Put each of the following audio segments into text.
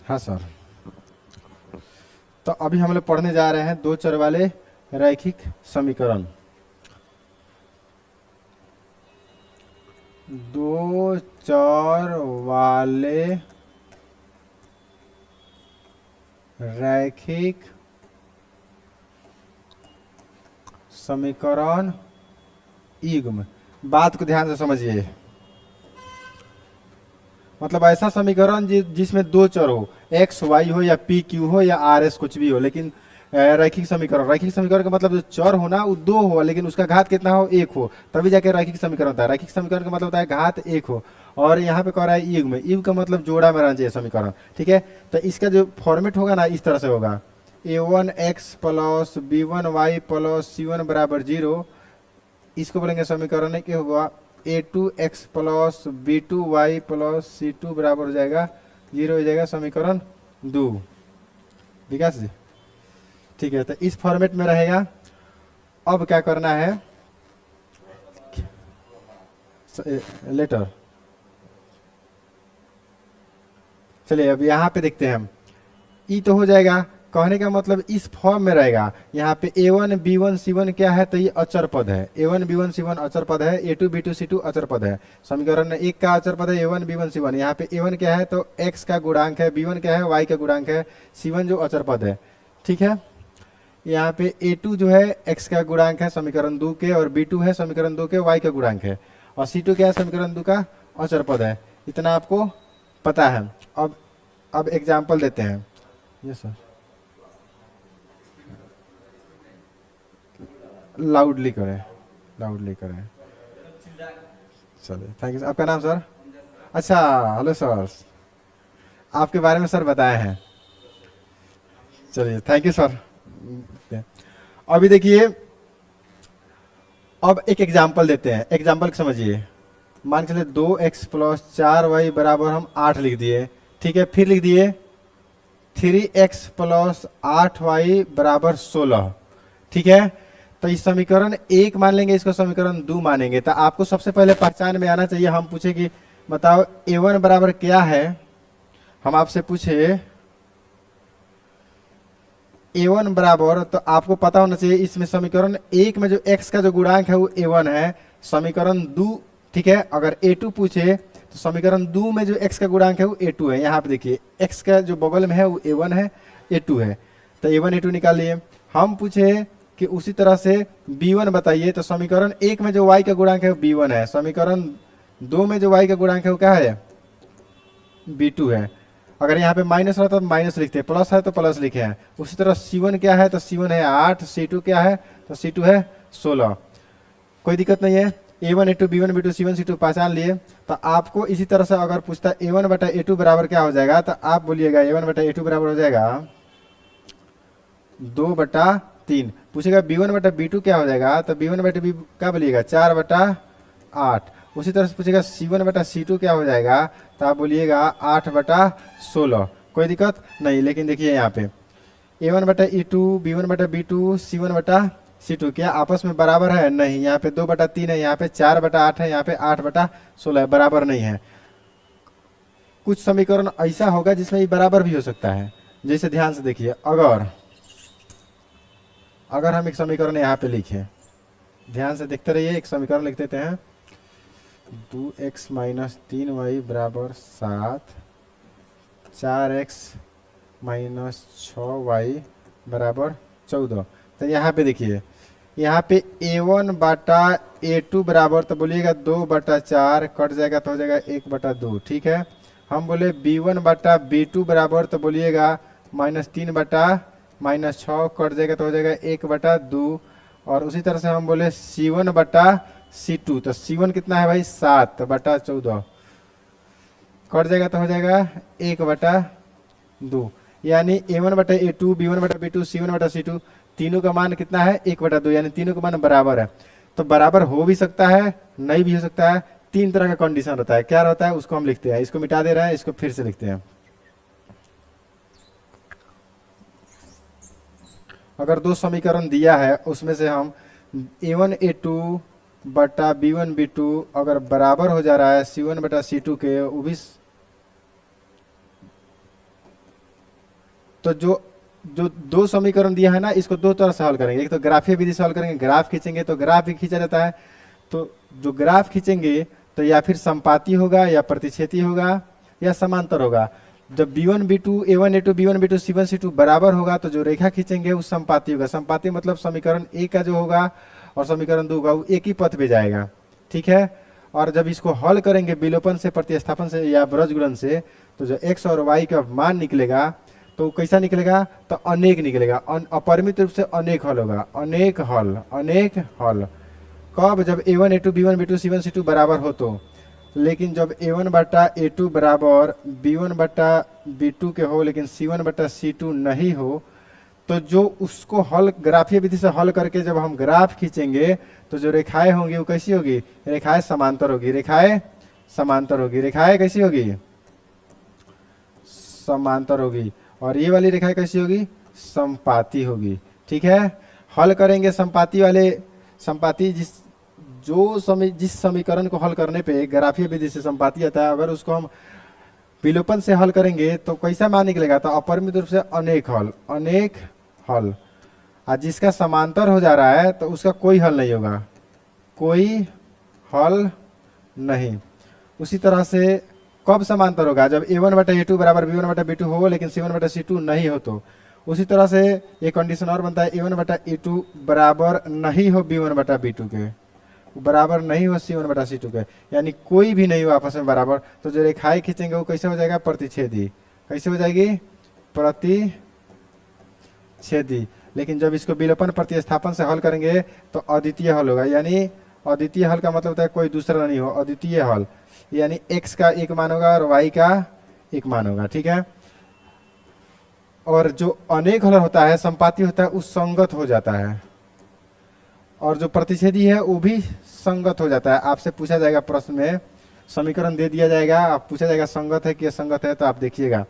हाँ सर। तो अभी हम लोग पढ़ने जा रहे हैं दो चर वाले रैखिक समीकरण। दो चर वाले रैखिक समीकरण युग्म। बात को ध्यान से समझिए। मतलब ऐसा समीकरण जिसमें दो चर हो, एक्स वाई हो या पी क्यू हो या आर एस कुछ भी हो, लेकिन रैखिक समीकरण का मतलब जो चर हो ना वो दो हो लेकिन उसका घात कितना हो, एक हो, तभी जाके रैखिक समीकरण होता है। रैखिक समीकरण का मतलब होता है घात एक हो। और यहाँ पे कह रहा है युग्म। युग्म का मतलब जोड़ा में रहना चाहिए समीकरण। ठीक है, तो इसका जो फॉर्मेट होगा ना इस तरह से होगा, a1x plus b1y plus c1 बराबर 0। इसको बोलेंगे समीकरण क्या होगा, a2x plus b2y plus c2 बराबर हो जाएगा 0 हो जाएगा समीकरण 2। विकास जी ठीक है, तो इस फॉर्मेट में रहेगा। अब क्या करना है, लेटर। चलिए अब यहाँ पे देखते हैं हम। ई तो हो जाएगा, कहने का मतलब इस फॉर्म में रहेगा। यहाँ पे a1 b1 c1 क्या है, तो ये अचर पद है। a1 b1 c1 अचर पद है, a2 b2 c2 अचर पद है। समीकरण एक का अचर पद है a1 b1 c1। यहाँ पे a1 क्या है तो x का गुणांक है, b1 क्या है y का गुणांक है, c1 जो अचर पद है। ठीक है, यहाँ पे a2 जो है x का गुणांक है समीकरण 2 के, और b2 है समीकरण 2 के y का गुणांक है, और c2 क्या है समीकरण 2 का अचर पद है। इतना आपको पता है। अब एग्जाम्पल देते हैं। यस सर, लाउडली करें, लाउडली करें। चलिए थैंक यू। आपका नाम सर? अच्छा, हेलो सर, आपके बारे में सर बताए हैं। चलिए थैंक यू सर। अभी देखिए, अब एक एग्जाम्पल देते हैं। एग्जाम्पल समझिए। मान के चलिए 2x प्लस 4y बराबर हम 8 लिख दिए। ठीक है, फिर लिख दिए 3x प्लस 8y बराबर 16। ठीक है, तो इस समीकरण एक मान लेंगे, इसको समीकरण 2 मानेंगे। तो आपको सबसे पहले पहचान में आना चाहिए। हम पूछे कि बताओ a1 बराबर क्या है। हम आपसे पूछे a1 बराबर, तो आपको पता होना चाहिए इसमें समीकरण एक में जो x का जो गुणांक है वो a1 है, समीकरण 2। ठीक है, अगर a2 पूछे तो समीकरण 2 में जो x का गुणांक है वो a2 है। यहाँ पे देखिए x का जो बगल में है वो a1 है, a2 है, तो a1 a2 निकाल लिए। हम पूछे कि उसी तरह से b1 बताइए, तो समीकरण एक में जो y का गुणांक है वो b1 है, समीकरण 2 में जो y का गुणांक है वो क्या है, b2 है। अगर यहाँ पे माइनस रहता तो माइनस लिखते हैं, प्लस है तो प्लस लिखे हैं। उसी तरह c1 क्या है तो c1 है 8, c2 क्या है तो c2 है 16। कोई दिक्कत नहीं है। a1 a2 b1 b2 c1 c2 पहचान लिए। तो आपको इसी तरह से अगर पूछता है a1 बटा a2 बराबर क्या हो जाएगा, तो आप बोलिएगा a1 बटा a2 बराबर हो जाएगा 2/3। पूछेगा b1 बटा b2 क्या हो जाएगा, तो b1 बटा b क्या बोलिएगा 4/8। उसी तरह से पूछेगा c1 बटा c2 क्या हो जाएगा, तो आप बोलिएगा 8/16। कोई दिक्कत नहीं। लेकिन देखिए यहाँ पे a1 बटा e2 b1 बटा b2 c1 बटा c2 क्या आपस में बराबर है? नहीं। यहाँ पे 2/3 है, यहाँ पे 4/8 है, यहाँ पे 8/16 है, बराबर नहीं है। कुछ समीकरण ऐसा होगा जिसमें ये बराबर भी हो सकता है। जैसे ध्यान से देखिए, अगर हम एक समीकरण यहाँ पे लिखें, ध्यान से देखते रहिए। एक समीकरण लिख देते हैं 2x माइनस 3y बराबर 7, 4x माइनस 6y बराबर 14। तो यहाँ पे देखिए, यहाँ पे a1 बटा a2 बराबर, तो बोलिएगा 2/4, कट जाएगा तो हो जाएगा 1/2। ठीक है, हम बोले b1 बटा b2 बराबर, तो बोलिएगा -3/-6, कट जाएगा तो हो जाएगा 1/2। और उसी तरह से हम बोले c1 बटा c2, तो c1 कितना है भाई 7/14, कट जाएगा तो हो जाएगा 1/2। यानी a1 बटा a2 b1 बटा b2 c1 बटा c2 तीनों का मान कितना है 1/2, यानी तीनों का मान बराबर है। तो बराबर हो भी सकता है, नहीं भी हो सकता है। तीन तरह का कंडीशन रहता है। क्या रहता है उसको हम लिखते हैं। इसको मिटा दे रहे हैं, इसको फिर से लिखते हैं। अगर दो समीकरण दिया है उसमें से हम a1 a2 बटा b1 b2 अगर बराबर हो जा रहा है c1 बटा c2 के, वो भी तो जो जो दो समीकरण दिया है ना, इसको दो तरह से हल करेंगे। एक तो ग्राफीय विधि से हल करेंगे, ग्राफ खींचेंगे तो ग्राफ भी खींचा जाता है। तो जो ग्राफ खींचेंगे तो या फिर संपाती होगा या प्रतिच्छेदी होगा या समांतर होगा। जब b1 b2 a1 a2 b1 b2 c1 c2 बराबर होगा तो जो रेखा खींचेंगे वो संपाती होगा। संपाती मतलब समीकरण ए का जो होगा और समीकरण 2 का वो एक ही पथ पे जाएगा, ठीक है। और जब इसको हल करेंगे विलोपन से, प्रतिस्थापन से या ब्रजगुणन से, तो जो x और y का मान निकलेगा तो कैसा निकलेगा, तो अनेक निकलेगा। अपरिमित रूप से अनेक हल होगा, अनेक हल, अनेक हल। कब, जब a1 a2 b1 b2 c1 c2 बराबर हो तो। लेकिन जब a1 बटा a2 बराबर b1 बटा b2 के हो लेकिन c1 बटा c2 नहीं हो, तो जो उसको हल ग्राफीय विधि से हल करके जब हम ग्राफ खींचेंगे तो जो रेखाएं होंगी वो कैसी होगी, रेखाएं समांतर होगी, रेखाएं समांतर होगी। रेखाएं कैसी होगी, समांतर होगी। और ये वाली रेखाएं कैसी होगी, संपाती होगी, ठीक है। हल करेंगे संपाती वाले, संपाती जिस समीकरण को हल करने पे ग्राफीय विधि से संपाती आता है, अगर उसको हम विलोपन से हल करेंगे तो कैसा मान निकलेगा, तो अपरिमित रूप से अनेक हल, अनेक हल। और जिसका समांतर हो जा रहा है तो उसका कोई हल नहीं होगा, कोई हल नहीं। उसी तरह से कब समांतर होगा, जब a1 बटा a2 बराबर b1 बटा b2 हो लेकिन c1 बटा c2 नहीं हो तो। उसी तरह से एक कंडीशन और बनता है, a1 बटा a2 बराबर नहीं हो b1 बटा b2 के, बराबर नहीं हो c1 बटा c2 के, यानी कोई भी नहीं हो आपस में बराबर। तो जो रेखाएं खींचेंगे वो कैसे हो जाएगा, प्रतिच्छेदी। कैसे हो जाएगी, प्रतिच्छेदी। लेकिन जब इसको विलोपन प्रतिस्थापन से हल करेंगे तो अद्वितीय हल होगा। यानी अद्वितीय हल का मतलब होता है कोई दूसरा नहीं हो, अद्वितीय हल। यानी x का एक मान होगा और y का एक मान होगा, ठीक है। और जो अनेक हल होता है, संपाती होता है, उस संगत हो जाता है। और जो प्रतिच्छेदी है वो भी संगत हो जाता है। आपसे पूछा जाएगा प्रश्न में, समीकरण दे दिया जाएगा, आप पूछा जाएगा संगत है कि असंगत है, तो आप देखिएगा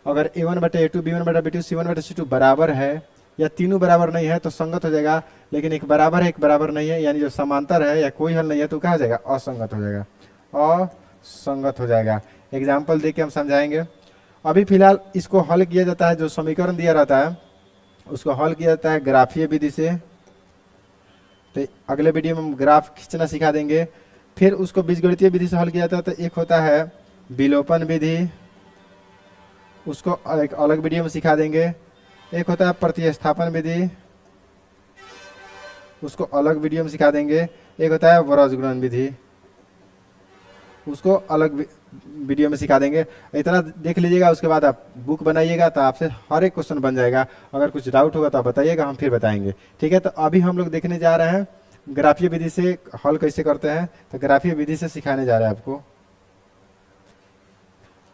अगर a1 बटे a2 b1 बटा b2 c1 बटा c2 बराबर है या तीनों बराबर नहीं है तो संगत हो जाएगा। लेकिन एक बराबर है एक बराबर नहीं है, यानी जो समांतर है या कोई हल नहीं है तो क्या हो जाएगा, असंगत हो जाएगा, असंगत हो जाएगा। एग्जाम्पल दे के हम समझाएंगे। अभी फिलहाल इसको हल किया जाता है, जो समीकरण दिया रहता है उसको हल किया जाता है ग्राफीय विधि से। तो अगले वीडियो में हम ग्राफ खींचना सिखा देंगे। फिर उसको बीजगणितीय विधि से हल किया जाता है। तो एक होता है विलोपन विधि, उसको एक अलग वीडियो में सिखा देंगे। एक होता है प्रतिस्थापन विधि, उसको अलग वीडियो में सिखा देंगे। एक होता है ब्रजगुणन विधि, उसको अलग वीडियो में सिखा देंगे। इतना देख लीजिएगा, उसके बाद आप बुक बनाइएगा तो आपसे हर एक क्वेश्चन बन जाएगा। अगर कुछ डाउट होगा तो आप बताइएगा, हम फिर बताएंगे, ठीक है। तो अभी हम लोग देखने जा रहे हैं ग्राफीय विधि से हल कैसे करते हैं। तो ग्राफीय विधि से सिखाने जा रहे हैं आपको।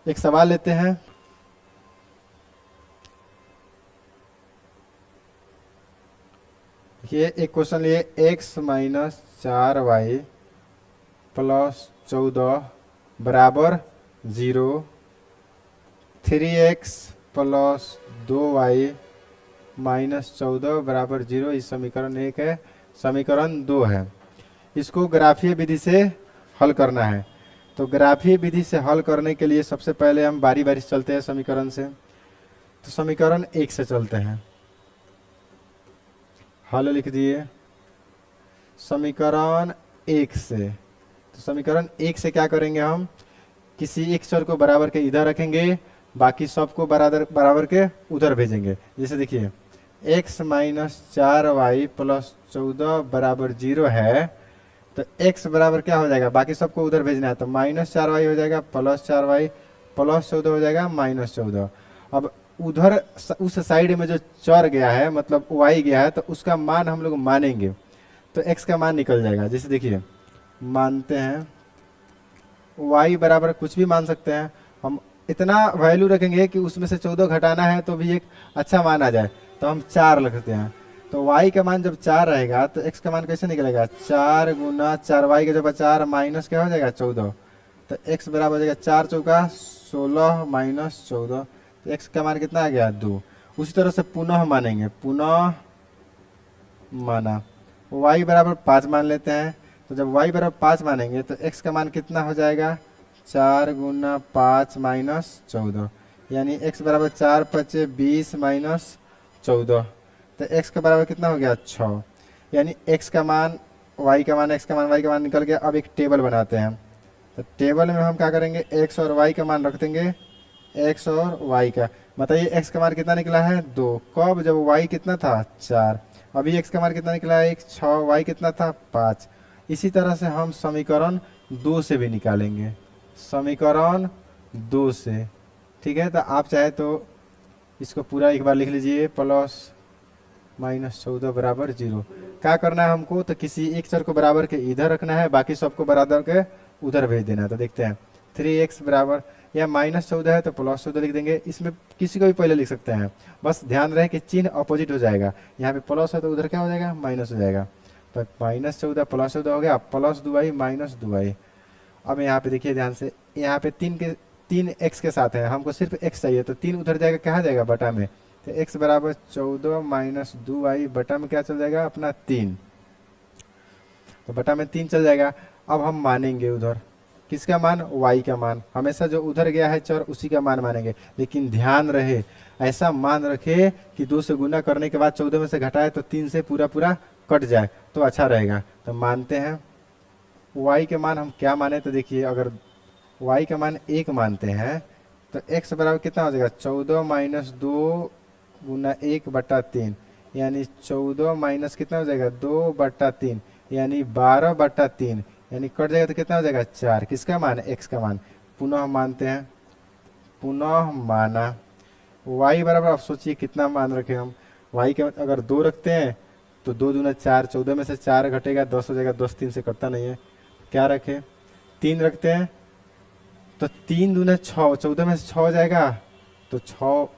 एक सवाल लेते हैं। ये एक क्वेश्चन लिए, x माइनस 4y प्लस 14 बराबर 0, 3x प्लस 2y माइनस 14 बराबर 0। इस समीकरण 1 है, समीकरण 2 है। इसको ग्राफीय विधि से हल करना है। तो ग्राफीय विधि से हल करने के लिए सबसे पहले हम बारी बारी से चलते हैं समीकरण से। तो समीकरण 1 से चलते हैं, हल लिख दिए समीकरण 1 से। तो समीकरण 1 से क्या करेंगे, हम किसी एक चर को बराबर के इधर रखेंगे, बाकी सबको बराबर के उधर भेजेंगे। जैसे देखिए x माइनस 4y प्लस 14 बराबर 0 है, तो x बराबर क्या हो जाएगा, बाकी सबको उधर भेजना है, तो माइनस 4y हो जाएगा प्लस 4y प्लस 14 हो जाएगा माइनस 14। अब उधर उस साइड में जो चर गया है, मतलब y गया है, तो उसका मान हम लोग मानेंगे तो x का मान निकल जाएगा। जैसे देखिए मानते हैं y बराबर कुछ भी मान सकते हैं, हम इतना वैल्यू रखेंगे कि उसमें से 14 घटाना है तो भी एक अच्छा मान आ जाए, तो हम 4 रखते हैं। तो y का मान जब 4 रहेगा तो x का मान कैसे निकलेगा, 4 गुना 4y का जब 4 माइनस क्या हो जाएगा 14, तो x बराबर हो जाएगा 4 चौका 16 माइनस 14, तो x का मान कितना आ गया 2। उसी तरह से पुनः मानेंगे, पुनः माना y बराबर 5 मान लेते हैं। तो जब y बराबर 5 मानेंगे तो x का मान कितना हो जाएगा, 4 गुना 5 माइनस 14, यानी x बराबर 4 पचे 20 माइनस 14। तो x का बराबर कितना हो गया 6। यानी x का मान y का मान x का मान y का मान निकल गया। अब एक टेबल बनाते हैं। तो टेबल में हम क्या करेंगे, x और y का मान रख देंगे। x और y का बताइए, x का मान कितना निकला है 2। कब, जब y कितना था 4। अभी x का मान कितना निकला है 1, 6, y कितना था 5। इसी तरह से हम समीकरण 2 से भी निकालेंगे, समीकरण 2 से। ठीक है, तो आप चाहे तो इसको पूरा एक बार लिख लीजिए, प्लस माइनस 14 बराबर 0। क्या करना है हमको, तो किसी एक चर को बराबर के इधर रखना है, बाकी सबको बराबर के उधर भेज देना है। तो देखते हैं 3x बराबर, या माइनस 14 है तो प्लस 14 लिख देंगे। इसमें किसी को भी पहले लिख सकते हैं, बस ध्यान रहे कि चिन्ह अपोजिट हो जाएगा। यहाँ पे प्लस है तो उधर क्या हो जाएगा, माइनस हो जाएगा। तो माइनस 14 प्लस 14 हो गया, प्लस 2y माइनस 2y। अब यहाँ पे देखिए ध्यान से, यहाँ पे 3 x के साथ है, हमको सिर्फ x चाहिए, तो 3 उधर जाएगा, कहाँ जाएगा बटा में। तो x बराबर 14 माइनस 2y, बटा में क्या चल जाएगा अपना 3। तो बटा में 3 चल जाएगा। अब हम मानेंगे उधर किसका मान, y का मान। हमेशा जो उधर गया है चर उसी का मान मानेंगे, लेकिन ध्यान रहे ऐसा मान रखे कि 2 से गुना करने के बाद 14 में से घटाए तो 3 से पूरा पूरा कट जाए तो अच्छा रहेगा। तो मानते हैं y के मान हम क्या माने, तो देखिए अगर y का मान 1 मानते हैं तो x बराबर कितना हो जाएगा 14 माइनस 2 गुना 1 बटा 3, यानी 14 माइनस कितना हो जाएगा 2 बटा 3, यानी 12 बटा 3, यानी कट जाएगा तो कितना हो जाएगा 4। किसका मान, x का मान। पुनः मानते हैं, पुनः माना y बराबर, अब सोचिए कितना मान रखे हम। y के अगर 2 रखते हैं तो 2 दूना 4, 14 में से 4 घटेगा 10 हो जाएगा, 10 3 से कटता नहीं है। क्या रखे, 3 रखते हैं तो 3 दूना 6, 14 में से 6 हो जाएगा तो 6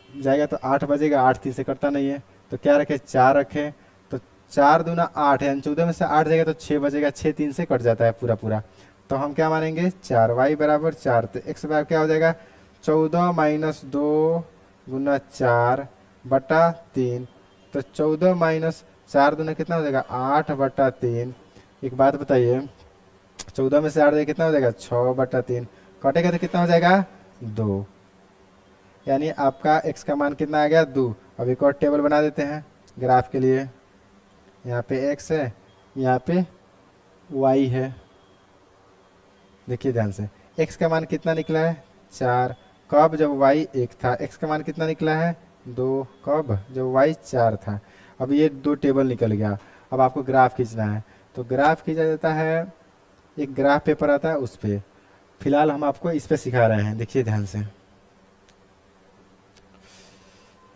जाएगा तो 8 बजेगा, 8 3 से कटता नहीं है। तो क्या रखे, 4 रखे, तो 4 दूना 8 यानी 14 में से 8 जाएगा तो 6 बजेगा, 6 3 से कट जाता है पूरा पूरा। तो हम क्या मानेंगे 4, y बराबर 4। तो x बराबर क्या हो जाएगा 14 माइनस 2 गुना 4 बटा 3। तो 14 माइनस 4 दूना कितना हो जाएगा 8 बटा 3। एक बात बताइए, 14 में से 8 जाएगा कितना हो जाएगा 6 बटा 3, कटेगा तो कितना हो जाएगा 2, यानी आपका x का मान कितना आ गया 2। अब एक और टेबल बना देते हैं ग्राफ के लिए। यहाँ पे x है, यहाँ पे y है। देखिए ध्यान से, x का मान कितना निकला है 4। कब, जब y 1 था। x का मान कितना निकला है 2। कब, जब y 4 था। अब ये 2 टेबल निकल गया। अब आपको ग्राफ खींचना है, तो ग्राफ खींचा जाता है, एक ग्राफ पेपर आता है उस पर। फिलहाल हम आपको इस पे सिखा रहे हैं। देखिए ध्यान से,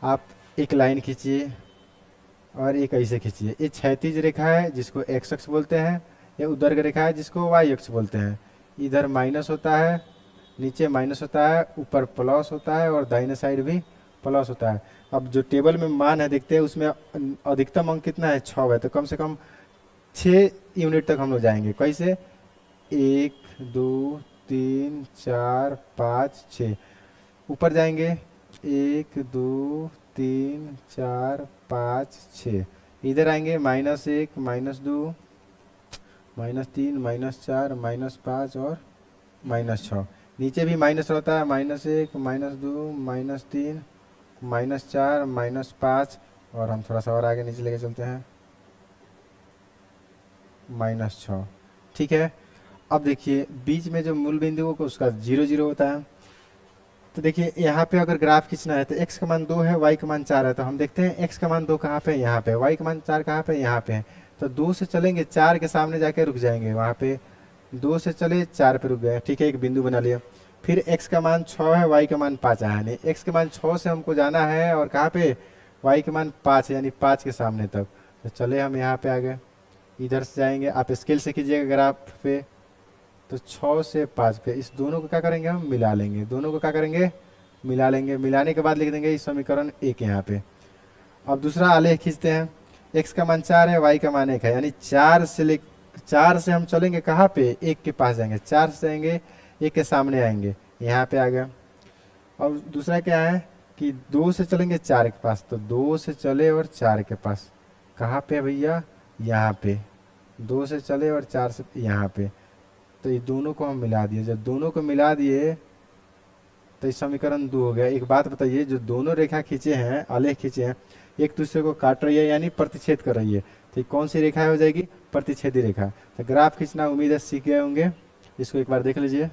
आप एक लाइन खींचिए और एक ऐसे खींचिए। ये क्षैतिज रेखा है जिसको एक्स अक्ष बोलते हैं, ये उधर रेखा है जिसको वाई अक्ष बोलते हैं। इधर माइनस होता है, नीचे माइनस होता है, ऊपर प्लस होता है और दाहिने साइड भी प्लस होता है। अब जो टेबल में मान है देखते हैं, उसमें अधिकतम अंक कितना है 6 है, तो कम से कम 6 यूनिट तक हम लोग जाएंगे। कैसे, 1 2 3 4 5 6 ऊपर जाएंगे, 1 2 3 4 5 6। इधर आएंगे -1 -2 -3 -4 -5 और -6। नीचे भी माइनस रहता है, -1 -2 -3 -4 -5, और हम थोड़ा सा और आगे नीचे लेके चलते हैं -6। ठीक है, अब देखिए बीच में जो मूल बिंदु को उसका 0 0 होता है। तो देखिए यहाँ पे अगर ग्राफ खींचना है तो x का मान 2 है, y का मान 4 है। तो हम देखते हैं x का मान 2 कहाँ पे है, यहाँ पे। y का मान 4 कहाँ पे है, यहाँ पे है। तो 2 से चलेंगे, 4 के सामने जाके रुक जाएंगे वहाँ पे। 2 से चले 4 पे रुक गए, ठीक है, एक बिंदु बना लिया। फिर x का मान 6 है, y का मान 5 है, यानी x के मान 6 से हमको जाना है और कहाँ पे, y के मान 5 है, यानी 5 के सामने तक। तो चले हम यहाँ पे आ गए, इधर से जाएंगे। आप स्केल से कीजिएगा ग्राफ पे, तो 6 से 5 पे इस दोनों को क्या करेंगे, हम मिला लेंगे। दोनों को क्या करेंगे, मिला लेंगे। मिलाने के बाद लिख देंगे इस समीकरण 1 यहाँ पे। अब दूसरा आलेख खींचते हैं। x का मान 4 है, y का मान 1 है, यानी 4 से हम चलेंगे कहाँ पे, 1 के पास जाएंगे। 4 से जाएंगे 1 के सामने आएंगे, यहाँ पे आ गया। और दूसरा क्या है कि 2 से चलेंगे 4 के पास, तो 2 से चले और 4 के पास कहाँ पे भैया, यहाँ पे। 2 से चले और 4 से यहाँ पे। तो ये दोनों को हम मिला दिए। जब दोनों को मिला दिए तो ये समीकरण 2 हो गया। एक बात बताइए, जो दोनों रेखा खींचे हैं, आलेख खींचे हैं, एक दूसरे को काट रही है यानी प्रतिच्छेद कर रही है, तो ये कौन सी रेखा हो जाएगी? प्रतिच्छेदी रेखा। तो ग्राफ खींचना उम्मीद है सीख गए होंगे। इसको एक बार देख लीजिए।